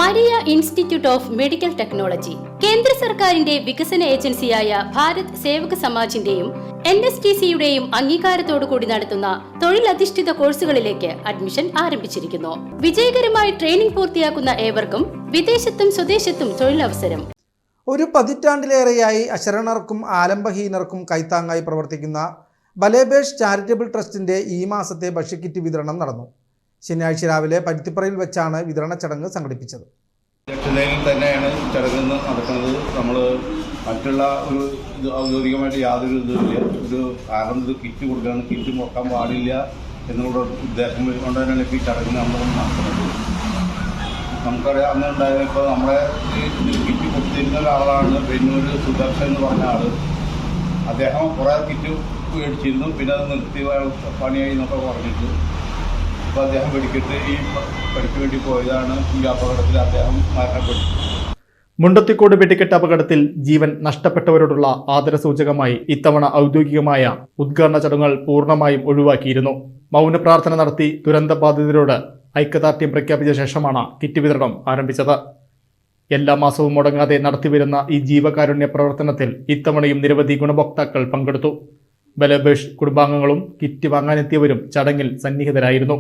Maria institute of medical technology കേന്ദ്ര സർക്കാരിന്റെ വികസന ഏജൻസിയായ ഭാരത് സേവക് സമാജിന്റെയും NSTCയുടെയും അംഗീകാരത്തോടുകൂടി നടത്തുന്ന തൊഴിലധിഷ്ഠിത കോഴ്സുകളിലേക്ക് അഡ്മിഷൻ ആരംഭിച്ചിരിക്കുന്നു. വിജയകരമായി ട്രെയിനിംഗ് പൂർത്തിയാക്കുന്ന ഏവർക്കും വിദേശത്തും സ്വദേശത്തും തൊഴിലവസരം. ഒരു പതിറ്റാണ്ടിലേറെയായി അശരണർക്കും ആലംബഹീനർക്കും കൈത്താങ്ങായി പ്രവർത്തിക്കുന്ന ബലേബേഷ് ചാരിറ്റബിൾ ട്രസ്റ്റിന്റെ ഈ മാസത്തെ ഭക്ഷ്യക്കിറ്റ് വിതരണം നടന്നു. ശനിയാഴ്ച രാവിലെ പരുത്തിപ്പറയിൽ വെച്ചാണ് വിതരണ ചടങ്ങ് സംഘടിപ്പിച്ചത്. ദക്ഷിണയിൽ തന്നെയാണ് ചടങ്ങ് നടക്കുന്നത്. നമ്മൾ മറ്റുള്ള ഒരു ഔദ്യോഗികമായിട്ട് യാതൊരു ഇതുമില്ല. ഒരു കാരണം ഇത് കിറ്റ് കൊടുക്കുകയാണ്, കിറ്റ് മുടക്കാൻ പാടില്ല എന്നുള്ള ഉദ്ദേശം കൊണ്ട് തന്നെയാണ് ഇപ്പോൾ ഈ ചടങ്ങ് നമ്മൾ നടത്തുന്നത്. നമുക്കറിയാം, അന്ന് ഉണ്ടായത് ഇപ്പോൾ നമ്മളെ കിറ്റ് കൊടുത്തിരുന്ന ഒരാളാണ് വെന്നൂർ സുദർശൻ എന്ന് പറഞ്ഞ ആൾ. അദ്ദേഹം കുറേ കിറ്റ് മേടിച്ചിരുന്നു, പിന്നെ അത് നിർത്തി പണിയായി എന്നൊക്കെ പറഞ്ഞിട്ട് അപ്പോൾ അദ്ദേഹം വെടിക്കെട്ട് ഈ പണിക്ക് വേണ്ടി പോയതാണ്. ഈ അപകടത്തിൽ അദ്ദേഹം മരണപ്പെട്ടു. മുണ്ടത്തിക്കോട് വെടിക്കെട്ട് അപകടത്തിൽ ജീവൻ നഷ്ടപ്പെട്ടവരോടുള്ള ആദരസൂചകമായി ഇത്തവണ ഔദ്യോഗികമായ ഉദ്ഘാടന ചടങ്ങുകൾ പൂർണ്ണമായും ഒഴിവാക്കിയിരുന്നു. മൗനപ്രാർത്ഥന നടത്തി ദുരന്തബാധിതരോട് ഐക്യദാർഢ്യം പ്രഖ്യാപിച്ച ശേഷമാണ് കിറ്റ് വിതരണം ആരംഭിച്ചത്. എല്ലാ മാസവും മുടങ്ങാതെ നടത്തിവരുന്ന ഈ ജീവകാരുണ്യ പ്രവർത്തനത്തിൽ ഇത്തവണയും നിരവധി ഗുണഭോക്താക്കൾ പങ്കെടുത്തു. ബലേബേഷ് കുടുംബാംഗങ്ങളും കിറ്റ് വാങ്ങാനെത്തിയവരും ചടങ്ങിൽ സന്നിഹിതരായിരുന്നു.